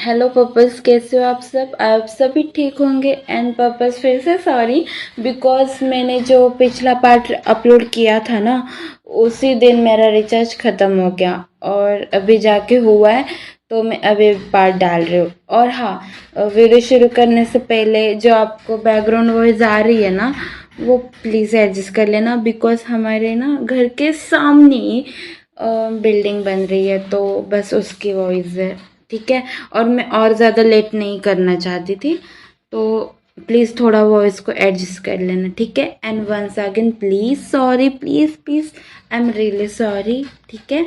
Hello purpose, कैसे हो आप सभी ठीक होंगे। एंड पर्पस फिर से सॉरी, बिकॉज मैंने जो पिछला पार्ट अपलोड किया था ना, उसी दिन मेरा रिचार्ज ख़त्म हो गया और अभी जाके हुआ है, तो मैं अभी पार्ट डाल रही हूँ। और हाँ, वीडियो शुरू करने से पहले जो आपको बैकग्राउंड वॉइस आ रही है ना, वो प्लीज़ एडजस्ट कर लेना, बिकॉज हमारे ना घर के सामने बिल्डिंग बन रही है, तो बस उसकी वॉइस है, ठीक है। और मैं और ज़्यादा लेट नहीं करना चाहती थी, तो प्लीज़ थोड़ा वॉइस को एडजस्ट कर लेना, ठीक है। And once again please sorry, please please, I am really sorry, ठीक है।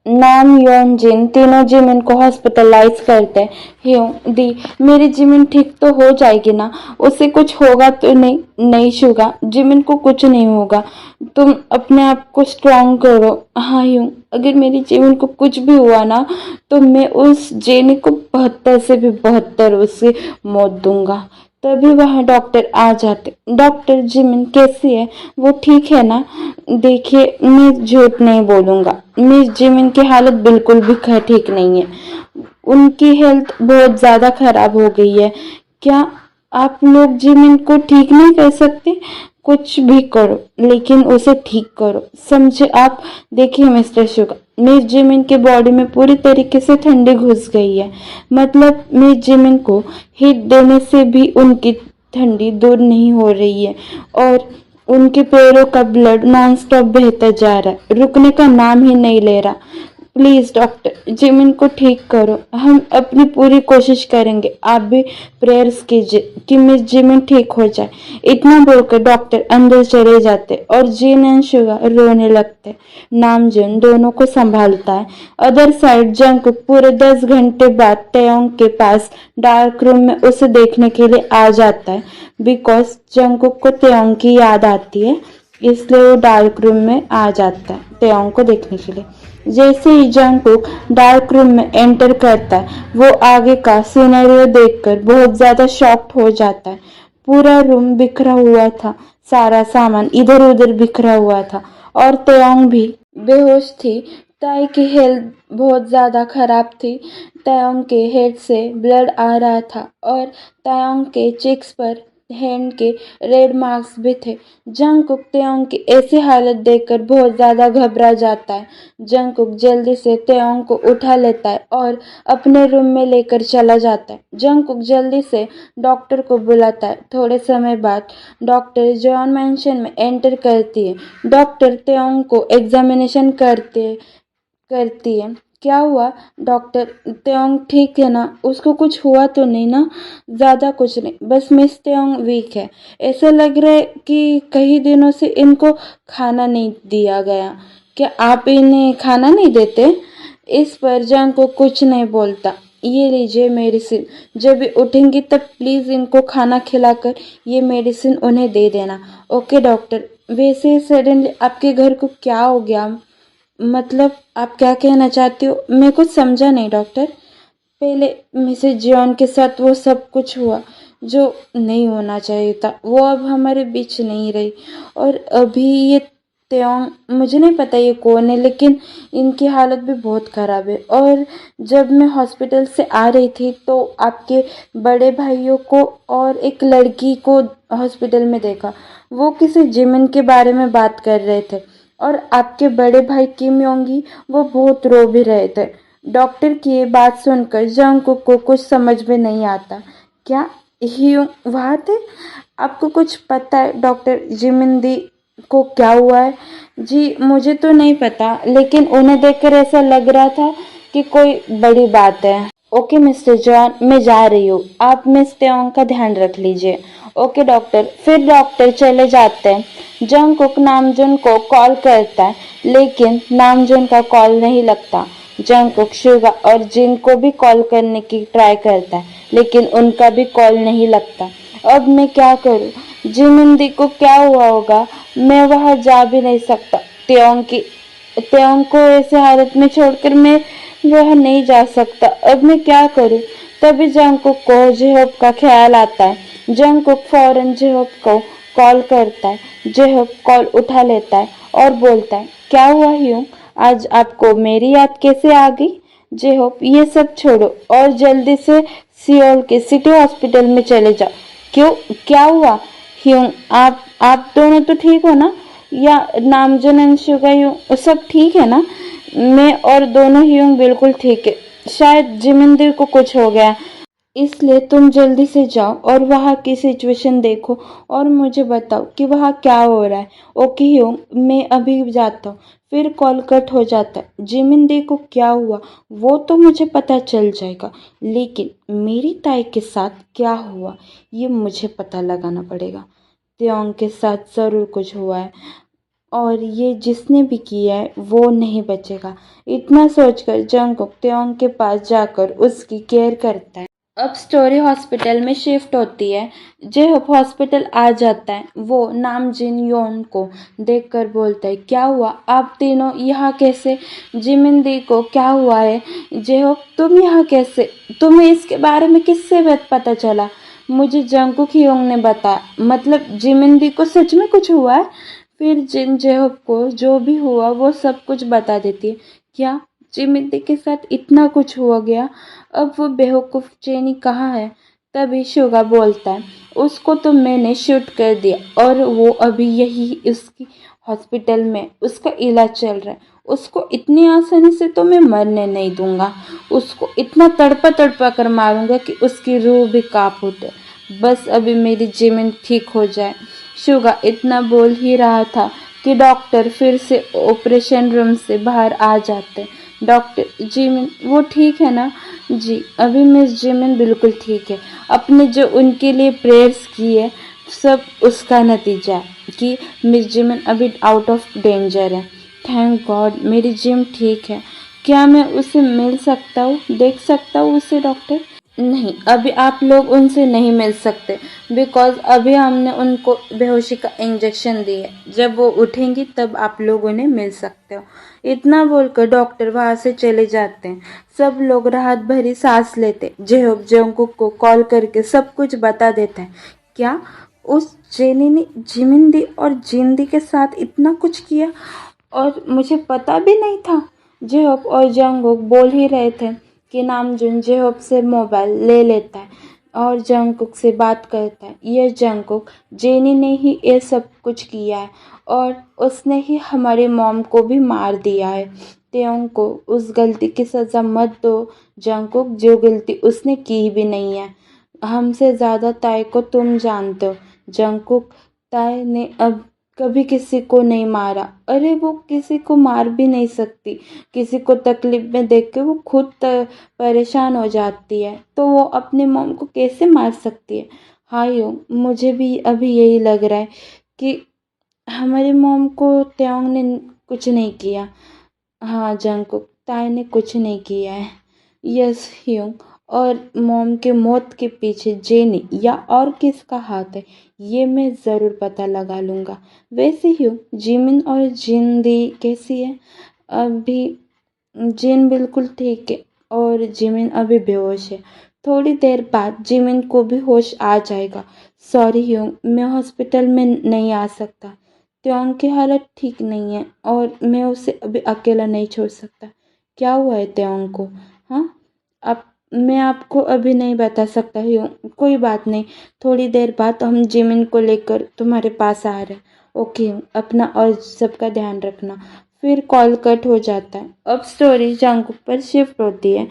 नाम योन जिन, तीनों जिमिन को हॉस्पिटलाइज करते हैं। दी मेरी जिमिन ठीक तो हो जाएगी ना, उससे कुछ होगा तो नहीं? नहीं शुगा, जिमिन को कुछ नहीं होगा, तुम अपने आप को स्ट्रांग करो। हाँ यूं, अगर मेरी जिमिन को कुछ भी हुआ ना, तो मैं उस जेनी को 72 से भी 72 उससे मौत दूंगा। तभी वहाँ डॉक्टर आ जाते। डॉक्टर जिमिन कैसी है, वो ठीक है ना? देखिए, मैं झूठ नहीं बोलूँगा, मिस जिमिन की हालत बिल्कुल भी ठीक नहीं है। उनकी हेल्थ बहुत ज़्यादा खराब हो गई है। क्या आप लोग जिमिन को ठीक नहीं कर सकते? कुछ भी करो, लेकिन उसे ठीक करो, समझे आप? देखिए मिस्टर शुगर, मिस जिमिन के बॉडी में पूरी तरीके से ठंडी घुस गई है। मतलब मिस जिमिन को हीट देने से भी उनकी ठंडी दूर नहीं हो रही है, और उनके पैरों का ब्लड नॉन स्टॉप बहता जा रहा है, रुकने का नाम ही नहीं ले रहा। प्लीज डॉक्टर, जिमिन को ठीक करो, हम अपनी पूरी कोशिश करेंगे। आप भी प्रेयर्स कीजिए कि मिस जिमिन ठीक हो जाए। इतना बोलकर डॉक्टर अंदर चले जाते और जीन एंड शुगर रोने लगते। नामजून दोनों को संभालता है। अदर साइड जंकुक पूरे 10 घंटे बाद टयोंग के पास डार्क रूम में उसे देखने के लिए आ जाता है, बिकॉज जंकुक को टयोंग की याद आती है, इसलिए वो डार्क रूम में आ जाता है टयोंग को देखने के लिए। जैसे ही जंकुक डार्क रूम में एंटर करता है, वो आगे का सिनेरियो देखकर बहुत ज्यादा शॉक्ड हो जाता है। पूरा रूम बिखरा हुआ था, सारा सामान इधर उधर बिखरा हुआ था, और तयोंग भी बेहोश थी। ताई की हेल्थ बहुत ज़्यादा खराब थी। तयोंग के हेड से ब्लड आ रहा था, और तयोंग के चिक्स पर हैंड के रेड मार्क्स भी थे। जंगकुक तयोंग की ऐसी हालत देखकर बहुत ज़्यादा घबरा जाता है। जंगकुक जल्दी से तयोंग को उठा लेता है और अपने रूम में लेकर चला जाता है। जंगकुक जल्दी से डॉक्टर को बुलाता है। थोड़े समय बाद डॉक्टर जॉन मैंशन में एंटर करती है। डॉक्टर तयोंग को एग्जामिनेशन करती है। क्या हुआ डॉक्टर? तयोंग ठीक है ना? उसको कुछ हुआ तो नहीं ना? ज़्यादा कुछ नहीं, बस मिस तयोंग वीक है। ऐसा लग रहा है कि कई दिनों से इनको खाना नहीं दिया गया। क्या आप इन्हें खाना नहीं देते? इस पर जंग को कुछ नहीं बोलता। ये लीजिए मेडिसिन, जब भी उठेंगी तब प्लीज़ इनको खाना खिलाकर ये मेडिसिन उन्हें दे देना। Okay doctor. वैसे सडनली आपके घर को क्या हो गया? मतलब आप क्या कहना चाहती हो? मैं कुछ समझा नहीं डॉक्टर। पहले मिसेज जॉन के साथ वो सब कुछ हुआ जो नहीं होना चाहिए था, वो अब हमारे बीच नहीं रही। और अभी ये त्योंग, मुझे नहीं पता ये कौन है, लेकिन इनकी हालत भी बहुत ख़राब है। और जब मैं हॉस्पिटल से आ रही थी तो आपके बड़े भाइयों को और एक लड़की को हॉस्पिटल में देखा। वो किसी जिमिन के बारे में बात कर रहे थे, और आपके बड़े भाई किम योंगी, वो बहुत रो भी रहे थे। डॉक्टर की ये बात सुनकर जंगकुक को कुछ समझ में नहीं आता। क्या ह्यूंग वहाँ थे? आपको कुछ पता है डॉक्टर, जिमिन दी को क्या हुआ है? जी मुझे तो नहीं पता, लेकिन उन्हें देखकर ऐसा लग रहा था कि कोई बड़ी बात है। ओके मिस्टर जॉन, मैं जा रही हूँ, आप मिस त्योंग का ध्यान रख लीजिए। Okay doctor. फिर डॉक्टर चले जाते हैं। जंगकुक नामजुन को कॉल करता है, लेकिन नामजुन का कॉल नहीं लगता। जंगकुक शुगा और जिन को भी कॉल करने की ट्राई करता है, लेकिन उनका भी कॉल नहीं लगता। अब मैं क्या करूं? जिमिंदी को क्या हुआ होगा? मैं वहां जा भी नहीं सकता। त्योंग को ऐसे हालत में छोड़कर मैं वह नहीं जा सकता। अब मैं क्या करूं? तभी जंगकुक को जेहब का ख्याल आता है। जंगकुक फौरन जेहब को कॉल करता है। जेहब कॉल उठा लेता है और बोलता है, क्या हुआ ह्यूंग? आज आपको मेरी याद कैसे आ गई? जे होप ये सब छोड़ो और जल्दी से सियोल के सिटी हॉस्पिटल में चले जाओ। क्यों, क्या हुआ? ह्यूंग, आप दोनों तो ठीक हो ना? या नामजन एंड शुगा सब ठीक है ना? मैं और दोनों ह्यूंग बिल्कुल ठीक है। शायद जिमिंदर को कुछ हो गया, इसलिए तुम जल्दी से जाओ और वहाँ की सिचुएशन देखो और मुझे बताओ कि वहाँ क्या हो रहा है। ओके ह्यूंग, मैं अभी जाता हूँ। फिर कॉल कट हो जाता है। जिमिंदे को क्या हुआ वो तो मुझे पता चल जाएगा, लेकिन मेरी ताई के साथ क्या हुआ ये मुझे पता लगाना पड़ेगा। त्योंग के साथ ज़रूर कुछ हुआ है और ये जिसने भी किया है वो नहीं बचेगा। इतना सोचकर जंगकुक त्योंग के पास जाकर उसकी केयर करता है। अब स्टोरी हॉस्पिटल में शिफ्ट होती है। जेहोप हॉस्पिटल आ जाता है। वो नामजिन योन को देखकर बोलता है, क्या हुआ आप तीनों यहाँ कैसे? जिमिन को क्या हुआ है? जेहोप, तुम यहाँ कैसे? तुम्हें इसके बारे में किससे पता चला? मुझे जंगकुक योंग ने बताया। मतलब जिमिन को सच में कुछ हुआ है? फिर जिन जेहोप को जो भी हुआ वो सब कुछ बता देती है। क्या जिमिन के साथ इतना कुछ हो गया? अब वो बेवकूफ़ चेनी कहाँ है? तभी शुगा बोलता है, उसको तो मैंने शूट कर दिया और वो अभी यही उसकी हॉस्पिटल में उसका इलाज चल रहा है। उसको इतनी आसानी से तो मैं मरने नहीं दूंगा। उसको इतना तड़पा तड़पा कर मारूंगा कि उसकी रूह भी कांप उठे। बस अभी मेरी जिमिन ठीक हो जाए। शुगा इतना बोल ही रहा था कि डॉक्टर फिर से ऑपरेशन रूम से बाहर आ जाते। डॉक्टर, जिमिन वो ठीक है ना? जी, अभी मिस जिमिन बिल्कुल ठीक है। आपने जो उनके लिए प्रेयर्स किए सब उसका नतीजा है कि मिस जिमिन अभी आउट ऑफ डेंजर है। थैंक गॉड मेरी जिम ठीक है। क्या मैं उसे मिल सकता हूँ, देख सकता हूँ उसे डॉक्टर? नहीं, अभी आप लोग उनसे नहीं मिल सकते बिकॉज अभी हमने उनको बेहोशी का इंजेक्शन दिया है। जब वो उठेंगी तब आप लोग उन्हें मिल सकते हो। इतना बोलकर डॉक्टर वहां से चले जाते हैं। सब लोग राहत भरी सांस लेते। जेहोब जंगकुक को कॉल करके सब कुछ बता देता है। क्या उस जेनी ने जिमिंदी और जिंदी के साथ इतना कुछ किया और मुझे पता भी नहीं था? जेहोब और जंगकुक बोल ही रहे थे कि नामजुन जेहोब से मोबाइल ले लेता है और जंगकुक से बात करता है। ये जंगकुक, जेनी ने ही ये सब कुछ किया है और उसने ही हमारे मॉम को भी मार दिया है। त्योंग को उस गलती की सज़ा मत दो जंगकुक, जो गलती उसने की भी नहीं है। हमसे ज़्यादा ताई को तुम जानते हो जंगकुक। ताई ने अब कभी किसी को नहीं मारा। अरे वो किसी को मार भी नहीं सकती। किसी को तकलीफ में देख के वो खुद परेशान हो जाती है, तो वो अपनी मॉम को कैसे मार सकती है? हाँ यो, मुझे भी अभी यही लग रहा है कि हमारी मॉम को त्योंग ने कुछ नहीं किया। हाँ जंगकुक, ताई ने कुछ नहीं किया है। यस ह्यूंग, और मॉम के मौत के पीछे जेनी या और किसका हाथ है ये मैं ज़रूर पता लगा लूँगा। वैसे ह्यूंग, जिमिन और जिंदी कैसी है? अभी जिन बिल्कुल ठीक है और जिमिन अभी बेहोश है। थोड़ी देर बाद जिमिन को भी होश आ जाएगा। सॉरी ह्यूंग, मैं हॉस्पिटल में नहीं आ सकता। त्योंग की हालत ठीक नहीं है और मैं उसे अभी अकेला नहीं छोड़ सकता। क्या हुआ है त्योंग को? हाँ, अब मैं आपको अभी नहीं बता सकता हूँ। कोई बात नहीं, थोड़ी देर बाद हम जिमिन को लेकर तुम्हारे पास आ रहे हैं। ओके, अपना और सबका ध्यान रखना। फिर कॉल कट हो जाता है। अब स्टोरी जंगकुक पर शिफ्ट होती है।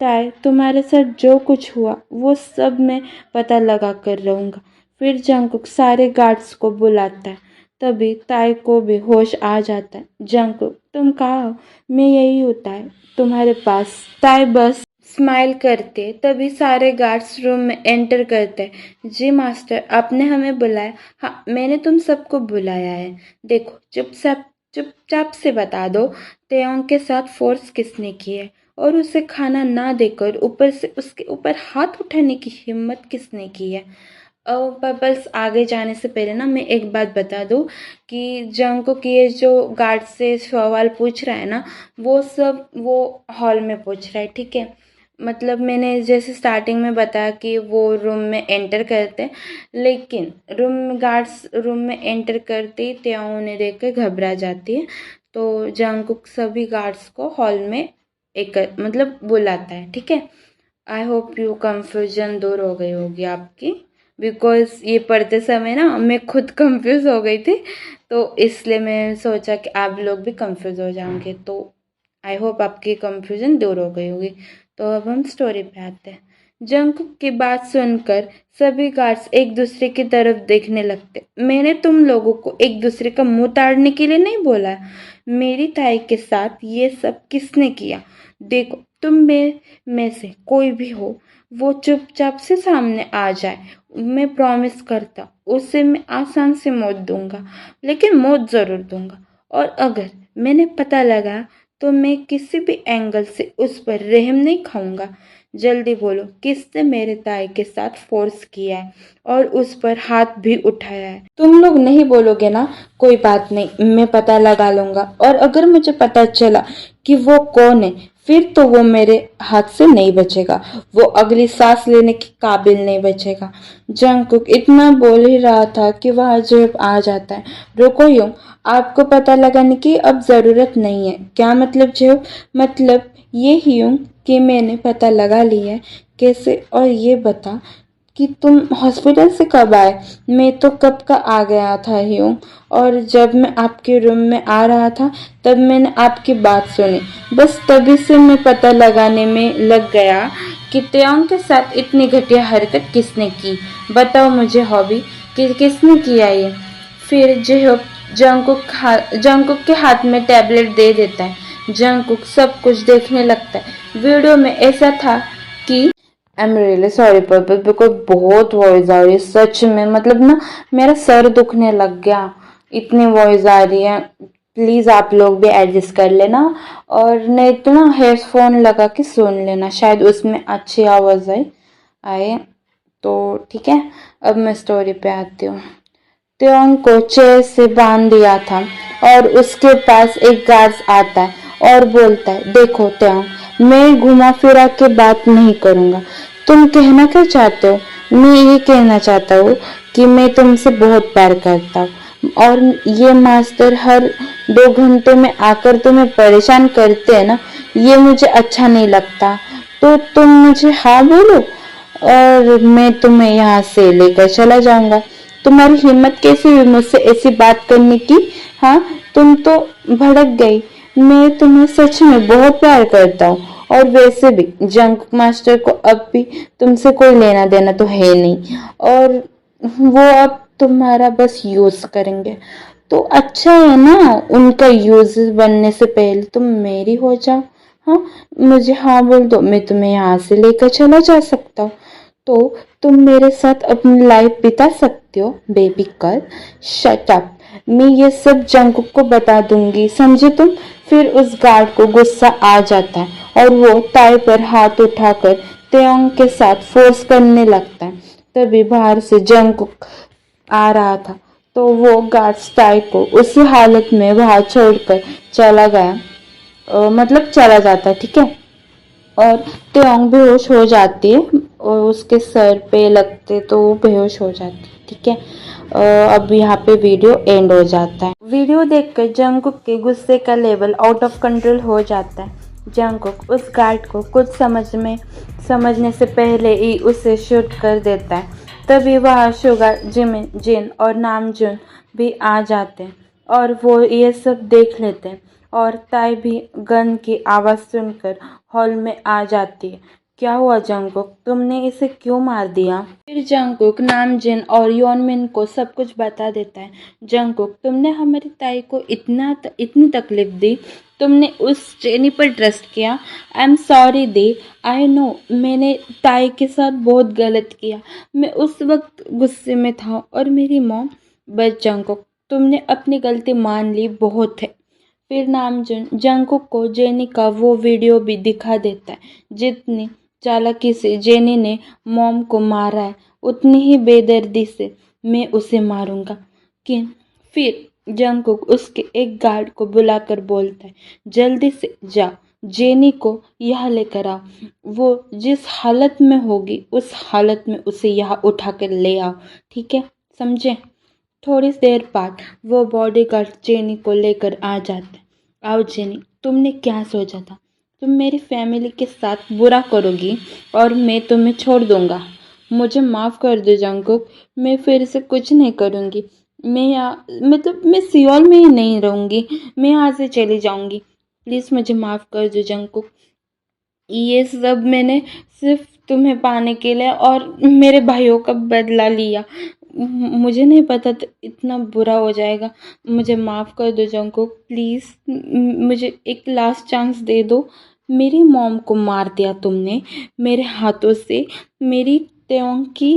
ताई, तुम्हारे साथ जो कुछ हुआ वो सब मैं पता लगा कर रहूँगा। फिर जंगकुक सारे गार्ड्स को बुलाता है। तभी ताई को भी होश आ जाता है। जंगकुक, तुम कहाँ हो? मैं यही होता है तुम्हारे पास। ताई बस स्माइल करते तभी सारे गार्ड्स रूम में एंटर करते। जी मास्टर, आपने हमें बुलाया? हाँ, मैंने तुम सबको बुलाया है। देखो, चुपचाप से बता दो, त्योंग के साथ फोर्स किसने की है और उसे खाना ना देकर ऊपर से उसके ऊपर हाथ उठाने की हिम्मत किसने की है? पर बस आगे जाने से पहले ना मैं एक बात बता दूं कि जंगकुक ये जो गार्ड से सवाल पूछ रहा है ना, वो सब वो हॉल में पूछ रहा है, ठीक है? मतलब मैंने जैसे स्टार्टिंग में बताया कि वो रूम में एंटर करते हैं, लेकिन गार्ड्स रूम में एंटर करते ही त्याओ उन्हें देख कर घबरा जाती है। तो जंगकुक सभी गार्ड्स को हॉल में एक मतलब बुलाता है, ठीक है। आई होप यू कंफ्यूजन दूर हो गई होगी आपकी, बिकॉज ये पढ़ते समय ना मैं खुद कंफ्यूज हो गई थी, तो इसलिए मैं सोचा कि आप लोग भी कंफ्यूज हो जाओगे, तो आई होप आपकी कंफ्यूजन दूर हो गई होगी। तो अब हम स्टोरी पे आते हैं। जंगकुक की बात सुनकर सभी गार्ड्स एक दूसरे की तरफ देखने लगते। मैंने तुम लोगों को एक दूसरे का मुंह ताड़ने के लिए नहीं बोला। मेरी ताई के साथ ये सब किसने किया? देखो, तुम में से कोई भी हो, वो चुपचाप से सामने आ जाए। मैं प्रॉमिस करता उसे मैं आसान से मौत दूंगा, लेकिन मौत जरूर दूंगा। और अगर मैंने पता लगा तो मैं किसी भी एंगल से उस पर रहम नहीं खाऊंगा। जल्दी बोलो, किसने मेरे ताई के साथ फोर्स किया है और उस पर हाथ भी उठाया है? तुम लोग नहीं बोलोगे ना? कोई बात नहीं, मैं पता लगा लूंगा, और अगर मुझे पता चला कि वो कौन है, फिर तो वो मेरे हाथ से नहीं बचेगा, वो अगली सांस लेने के काबिल नहीं बचेगा। जंगकुक इतना बोल ही रहा था कि वह जेब आ जाता है। रुको यूं, आपको पता लगाने की अब जरूरत नहीं है। क्या मतलब जेब? मतलब ये ही यूं कि मैंने पता लगा लिया है। कैसे? और ये बता कि तुम हॉस्पिटल से कब आए? मैं तो कब का आ गया था यूं, और जब मैं आपके रूम में आ रहा था तब मैंने आपकी बात सुनी। बस तभी से मैं पता लगाने में लग गया कि त्योंग के साथ इतनी घटिया हरकत किसने की। बताओ मुझे हॉबी, कि किसने किया ये? फिर जेहोब जंगकुक के हाथ में टैबलेट दे देता है। जंगकुक सब कुछ देखने लगता है। वीडियो में ऐसा था कि आई am really sorry purple, because बहुत वॉइस आ रही है सच में, मतलब ना मेरा सर दुखने लग गया, इतनी वॉइस आ रही है। प्लीज आप लोग भी एडजस्ट कर लेना, और नहीं तो ना हेडफोन लगा के सुन लेना, शायद उसमें अच्छी आवाज आए। तो ठीक है, अब मैं स्टोरी पे आती हूँ। त्योंग को चेयर से बांध दिया था और उसके पास एक गार्ड आता है और बोलता है, देखो त्योंग, मैं घुमा फिरा के बात नहीं करूंगा। तुम कहना क्या चाहते हो? मैं ये कहना चाहता हूँ कि मैं तुमसे बहुत प्यार करता हूँ, और ये मास्टर हर 2 घंटे में आकर तुम्हें परेशान करते हैं ना, ये मुझे अच्छा नहीं लगता। तो तुम मुझे हाँ बोलो और मैं तुम्हें यहाँ से लेकर चला जाऊंगा। तुम्हारी हिम्मत कैसी हुई मुझसे ऐसी बात करने की? हाँ, तुम तो भड़क गई। मैं तुम्हें सच में बहुत प्यार करता हूँ, और वैसे भी जंक मास्टर को अब भी तुमसे कोई लेना देना तो है नहीं, और वो अब तुम्हारा बस यूज करेंगे। तो अच्छा है ना, उनका यूज बनने से पहले तुम मेरी हो जाओ। हाँ, मुझे हाँ बोल दो, मैं तुम्हें यहाँ से लेकर चला जा सकता हूँ। तो तुम मेरे साथ अपनी लाइफ बिता सकते हो बेबी गर्ल। शट अप, मैं ये सब जंगकुक को बता दूंगी, समझे तुम? फिर उस गार्ड को गुस्सा आ जाता है और वो ताई पर हाथ उठाकर त्योंग के साथ फोर्स करने लगता है। तभी बाहर से जंगकुक आ रहा था, तो वो गार्ड ताई को उसी हालत में बाहर छोड़कर चला गया, मतलब चला जाता है, ठीक है। और त्योंग बेहोश हो जाती है और उसके सर पे लगते तो वो बेहोश हो जाती है, ठीक है। अब यहाँ पे वीडियो एंड हो जाता है। वीडियो देखकर जंगकुक के गुस्से का लेवल आउट ऑफ कंट्रोल हो जाता है। जंगकुक उस गार्ड को कुछ समझने से पहले ही उसे शूट कर देता है। तभी वहाँ शुगर, जिमिन, जिन और नामजुन भी आ जाते हैं और वो ये सब देख लेते हैं, और ताई भी गन की आवाज सुनकर हॉल में आ जाती है। क्या हुआ जंगकुक, तुमने इसे क्यों मार दिया? फिर जंगकुक नामजिन और योनमिन को सब कुछ बता देता है। जंगकुक, तुमने हमारी ताई को इतनी तकलीफ दी, तुमने उस जेनी पर ट्रस्ट किया। I am sorry the, I know मैंने ताई के साथ बहुत गलत किया, मैं उस वक्त गुस्से में था, और मेरी मॉम। बस जंगकुक, तुमने अपनी गलती मान ली, बहुत है। फिर नामजुन जंगकुक को जेनी का वो वीडियो भी दिखा देता है। जितनी चालाकी से जेनी ने मॉम को मारा है, उतनी ही बेदर्दी से मैं उसे मारूंगा। कि फिर जंगकुक उसके एक गार्ड को बुलाकर बोलता है, जल्दी से जाओ, जेनी को यहाँ लेकर आओ। वो जिस हालत में होगी उस हालत में उसे यहाँ उठाकर ले आओ, ठीक है, समझे? थोड़ी देर बाद वो बॉडीगार्ड जेनी को लेकर आ जाता है। आओ जेनी, तुमने क्या सोचा था? तुम मेरी फैमिली के साथ बुरा करोगी और मैं तुम्हें छोड़ दूंगा। मुझे माफ़ कर दो जंगकुक, मैं फिर से कुछ नहीं करूँगी। मैं यहाँ मतलब मैं सियोल में ही नहीं रहूँगी, मैं यहाँ से चली जाऊँगी। प्लीज़ मुझे माफ़ कर दो जंगकुक। ये सब मैंने सिर्फ तुम्हें पाने के लिए और मेरे भाइयों का बदला लिया। मुझे नहीं पता था इतना बुरा हो जाएगा। मुझे माफ़ कर दो जंगकुक, प्लीज़ मुझे एक लास्ट चांस दे दो। मेरी मॉम को मार दिया तुमने मेरे हाथों से। मेरी त्योंग की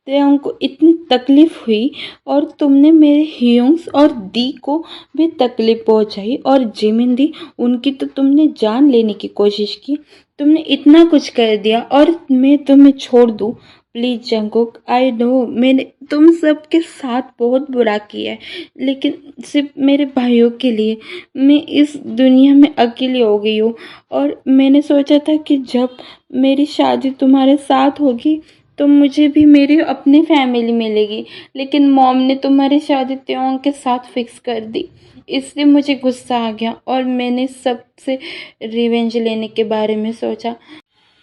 त्योंग को इतनी तकलीफ हुई और तुमने मेरे हियोंग्स और दी को भी तकलीफ पहुंचाई, और जिमिन दी उनकी तो तुमने जान लेने की कोशिश की। तुमने इतना कुछ कर दिया और मैं तुम्हें छोड़ दूँ? प्लीज़ जंगकुक, आई नो मैंने तुम सबके साथ बहुत बुरा किया है, लेकिन सिर्फ मेरे भाइयों के लिए। मैं इस दुनिया में अकेली हो गई हूँ और मैंने सोचा था कि जब मेरी शादी तुम्हारे साथ होगी तो मुझे भी मेरी अपनी फैमिली मिलेगी, लेकिन मॉम ने तुम्हारी शादी त्यों के साथ फिक्स कर दी। इसलिए मुझे गुस्सा आ गया और मैंने सबसे रिवेंज लेने के बारे में सोचा।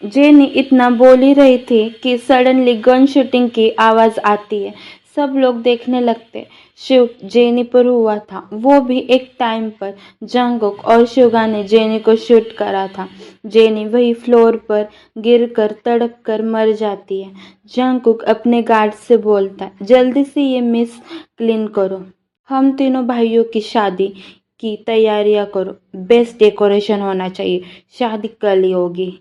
जेनी इतना बोल ही रही थी कि सडनली गन शूटिंग की आवाज़ आती है। सब लोग देखने लगते। शूट जेनी पर हुआ था, वो भी एक टाइम पर। जंगकुक और शुगा ने जेनी को शूट करा था। जेनी वही फ्लोर पर गिरकर तड़प कर मर जाती है। जंगकुक अपने गार्ड से बोलता है, जल्दी से ये मिस क्लीन करो। हम तीनों भाइयों की शादी की तैयारियां करो। बेस्ट डेकोरेशन होना चाहिए। शादी कल ही होगी।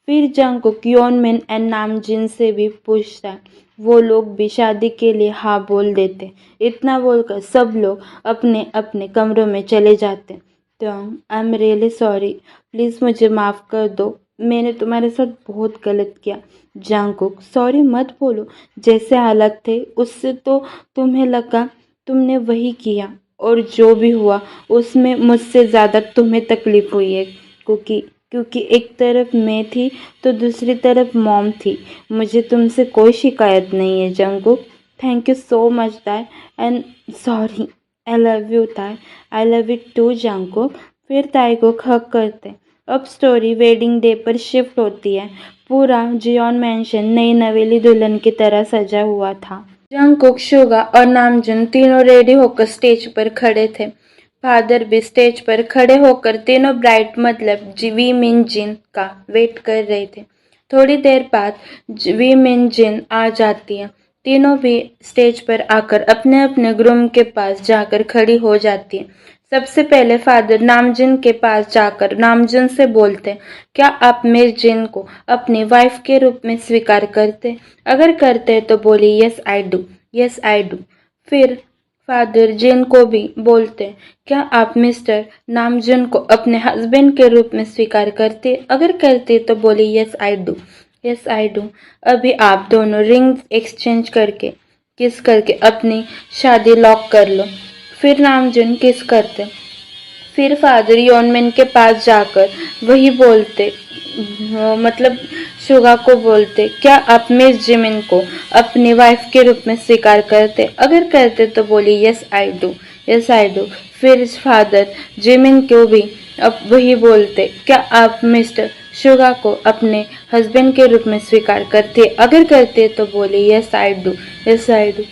फिर जंगकुक योनमिन एंड नामजिन से भी पूछता है। वो लोग भी शादी के लिए हाँ बोल देते। इतना बोलकर सब लोग अपने अपने कमरों में चले जाते। तो आई एम रियली सॉरी, प्लीज़ मुझे माफ़ कर दो। मैंने तुम्हारे साथ बहुत गलत किया। जंगकुक, सॉरी मत बोलो। जैसे हालत थे उससे तो तुम्हें लगा तुमने वही किया, और जो भी हुआ उसमें मुझसे ज़्यादा तुम्हें तकलीफ हुई है, क्योंकि क्योंकि एक तरफ मैं थी तो दूसरी तरफ मॉम थी। मुझे तुमसे कोई शिकायत नहीं है Jungkook. Thank you so much Tae, and sorry. I love you Tae. I love you too Jungkook. फिर ताई को हग करते। अब स्टोरी वेडिंग डे पर शिफ्ट होती है। पूरा जियोन मैंशन नई नवेली दुल्हन की तरह सजा हुआ था। जंगकुक, शुगा और नामजुन तीनों रेडी होकर स्टेज पर खड़े थे। फादर भी स्टेज पर खड़े होकर तीनों ब्राइड मतलब वी मिन जिन का वेट कर रहे थे। थोड़ी देर बाद वी मिन जिन आ जाती है। तीनों भी स्टेज पर आकर अपने अपने ग्रूम के पास जाकर खड़ी हो जाती है। सबसे पहले फादर नामजिन के पास जाकर नामजिन से बोलते, क्या आप मिस जिन को अपनी वाइफ के रूप में स्वीकार करते? अगर करते तो बोली yes I do, yes I do. फिर फादर जिन को भी बोलते, क्या आप मिस्टर नामजुन को अपने हस्बैंड के रूप में स्वीकार करते? अगर करते तो बोली yes I do, yes I do. अभी आप दोनों रिंग एक्सचेंज करके किस करके अपनी शादी लॉक कर लो। फिर नामजुन किस करते। फिर फादर योनमिन के पास जाकर वही बोलते, मतलब शुगा को बोलते, क्या आप मिस जिमिन को अपनी वाइफ के रूप में स्वीकार करते? अगर करते तो बोली yes I do, yes I do. फिर फादर जिमिन को भी अब वही बोलते, क्या आप मिस्टर शुगा को अपने हस्बैंड के रूप में स्वीकार करते? अगर करते तो बोली yes I do, yes I do.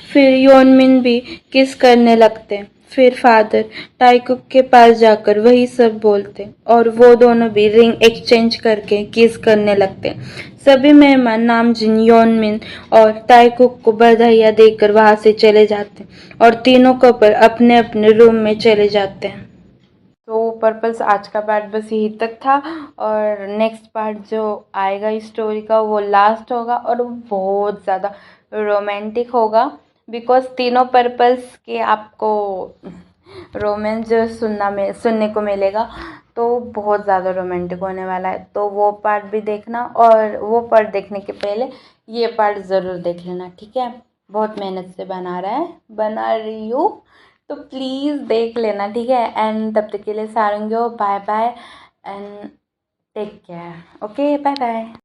फिर योनमिन भी किस करने लगते। फिर फादर टाइकुक के पास जाकर वही सब बोलते और वो दोनों भी रिंग एक्सचेंज करके किस करने लगते। सभी मेहमान नामजिन, योनमिन और टाइकुक को बधाइयाँ देकर वहां से चले जाते और तीनों कपल अपने अपने रूम में चले जाते हैं। तो पर्पल्स आज का पार्ट बस यही तक था, और नेक्स्ट पार्ट जो आएगा इस स्टोरी का वो लास्ट होगा और वो बहुत ज़्यादा रोमांटिक होगा, बिकॉज तीनों पर्पल्स के आपको रोमांस जो सुनने को मिलेगा, तो बहुत ज़्यादा रोमांटिक होने वाला है। तो वो पार्ट भी देखना, और वो पार्ट देखने के पहले ये पार्ट ज़रूर देख लेना, ठीक है। बहुत मेहनत से बना रही हूँ, तो प्लीज़ देख लेना, ठीक है। एंड तब तक के लिए सारंगियो, bye bye and take care. Okay, bye bye.